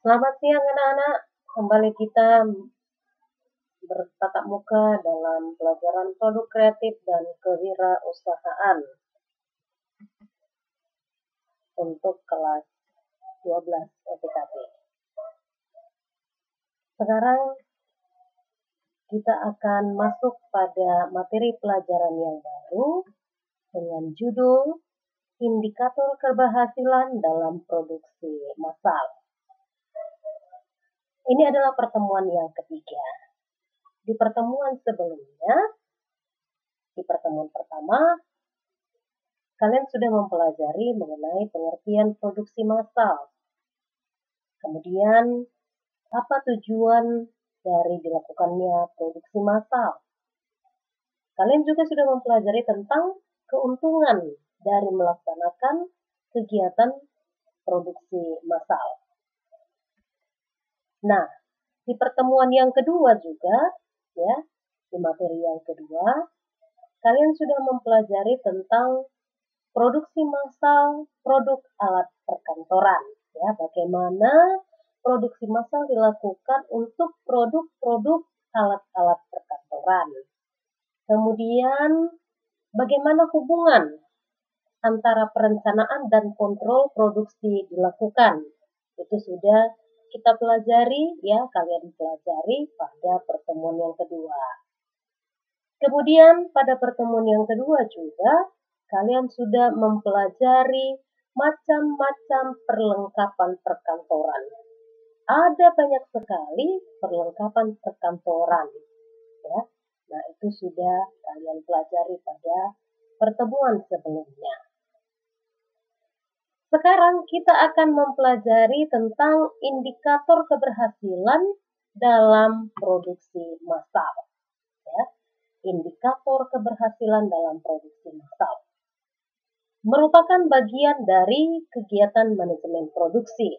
Selamat siang anak-anak, kembali kita bertatap muka dalam pelajaran produk kreatif dan kewirausahaan untuk kelas 12 OPKP. Sekarang kita akan masuk pada materi pelajaran yang baru dengan judul Indikator Keberhasilan dalam Produksi Massal. Ini adalah pertemuan yang ketiga. Di pertemuan sebelumnya, di pertemuan pertama, kalian sudah mempelajari mengenai pengertian produksi massal. Kemudian, apa tujuan dari dilakukannya produksi massal? Kalian juga sudah mempelajari tentang keuntungan dari melaksanakan kegiatan produksi massal. Nah, di pertemuan yang kedua juga, ya, di materi yang kedua, kalian sudah mempelajari tentang produksi massal produk alat perkantoran, ya, bagaimana produksi massal dilakukan untuk produk-produk alat-alat perkantoran. Kemudian, bagaimana hubungan antara perencanaan dan kontrol produksi dilakukan. Itu sudah kita pelajari, ya, kalian pelajari pada pertemuan yang kedua. Kemudian pada pertemuan yang kedua juga, kalian sudah mempelajari macam-macam perlengkapan perkantoran. Ada banyak sekali perlengkapan perkantoran, ya. Nah, itu sudah kalian pelajari pada pertemuan sebelumnya. Sekarang kita akan mempelajari tentang indikator keberhasilan dalam produksi massal. Ya. Indikator keberhasilan dalam produksi massal merupakan bagian dari kegiatan manajemen produksi.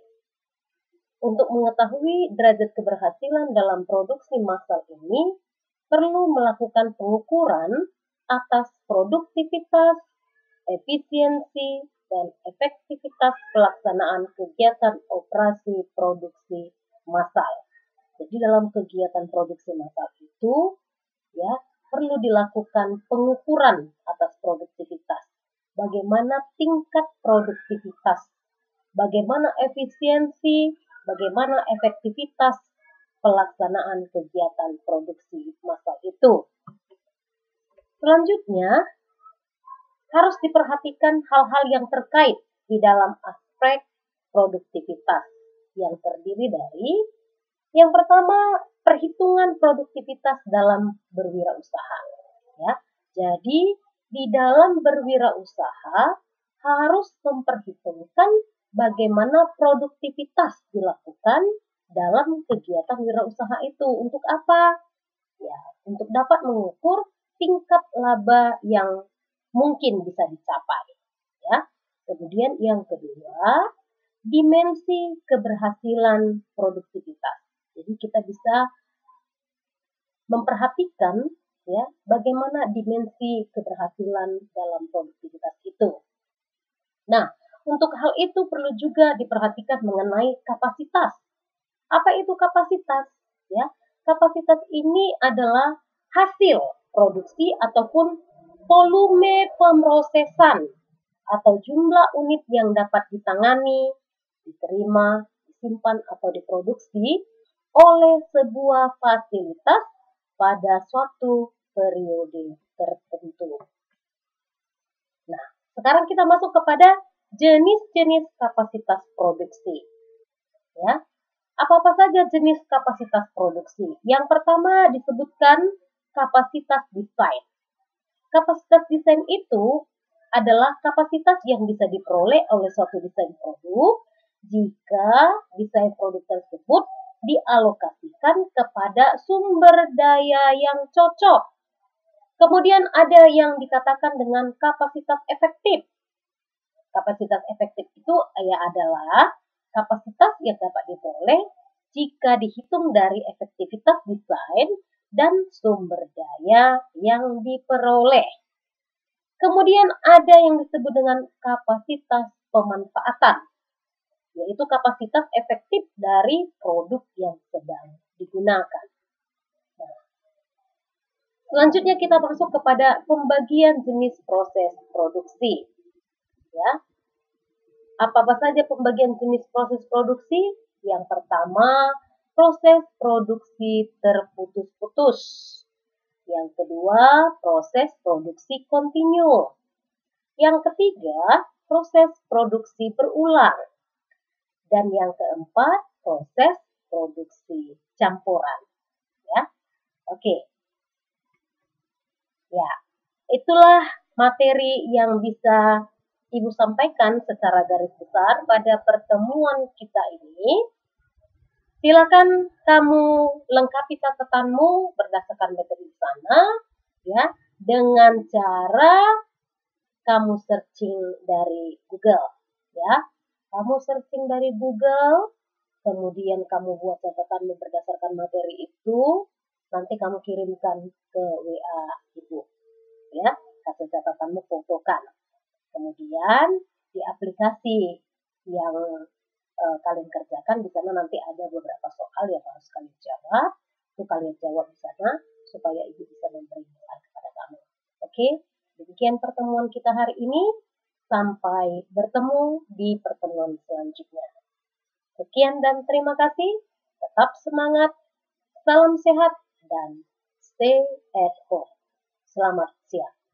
Untuk mengetahui derajat keberhasilan dalam produksi massal ini, perlu melakukan pengukuran atas produktivitas, efisiensi, dan efektivitas pelaksanaan kegiatan operasi produksi massal. Jadi dalam kegiatan produksi massal itu, ya, perlu dilakukan pengukuran atas produktivitas. Bagaimana tingkat produktivitas, bagaimana efisiensi, bagaimana efektivitas pelaksanaan kegiatan produksi massal itu. Selanjutnya, harus diperhatikan hal-hal yang terkait di dalam aspek produktivitas yang terdiri dari yang pertama, perhitungan produktivitas dalam berwirausaha. Ya, jadi di dalam berwirausaha harus memperhitungkan bagaimana produktivitas dilakukan dalam kegiatan wirausaha itu. Untuk apa? Ya, untuk dapat mengukur tingkat laba yang mungkin bisa dicapai, ya. Kemudian yang kedua, dimensi keberhasilan produktivitas. Jadi kita bisa memperhatikan, ya, bagaimana dimensi keberhasilan dalam produktivitas itu. Nah, untuk hal itu perlu juga diperhatikan mengenai kapasitas. Apa itu kapasitas? Ya, kapasitas ini adalah hasil produksi ataupun volume pemrosesan atau jumlah unit yang dapat ditangani, diterima, disimpan atau diproduksi oleh sebuah fasilitas pada suatu periode tertentu. Nah, sekarang kita masuk kepada jenis-jenis kapasitas produksi. Ya, apa-apa saja jenis kapasitas produksi? Yang pertama disebutkan kapasitas desain. Kapasitas desain itu adalah kapasitas yang bisa diperoleh oleh suatu desain produk jika desain produk tersebut dialokasikan kepada sumber daya yang cocok. Kemudian ada yang dikatakan dengan kapasitas efektif. Kapasitas efektif itu adalah kapasitas yang dapat diperoleh jika dihitung dari efektivitas desain dan sumber daya yang diperoleh. Kemudian ada yang disebut dengan kapasitas pemanfaatan. yaitu kapasitas efektif dari produk yang sedang digunakan. Nah, selanjutnya kita masuk kepada pembagian jenis proses produksi. Ya, apa saja pembagian jenis proses produksi? Yang pertama, proses produksi terputus-putus. Yang kedua, proses produksi kontinu. Yang ketiga, proses produksi berulang. Dan yang keempat, proses produksi campuran. Ya, oke. Ya, itulah materi yang bisa Ibu sampaikan secara garis besar pada pertemuan kita ini. Silakan kamu lengkapi catatanmu berdasarkan materi di sana, ya, dengan cara kamu searching dari Google, ya. Kamu searching dari Google, kemudian kamu buat catatanmu berdasarkan materi itu, nanti kamu kirimkan ke WA Ibu, ya. Hasil catatanmu fotokan. Kemudian di aplikasi yang kalian kerjakan, di sana nanti ada beberapa soal yang harus kalian jawab. Itu kalian jawab di sana supaya Ibu bisa memberi nilai kepada kamu. Oke, demikian pertemuan kita hari ini. Sampai bertemu di pertemuan selanjutnya. Sekian dan terima kasih. Tetap semangat, salam sehat, dan stay at home. Selamat siang.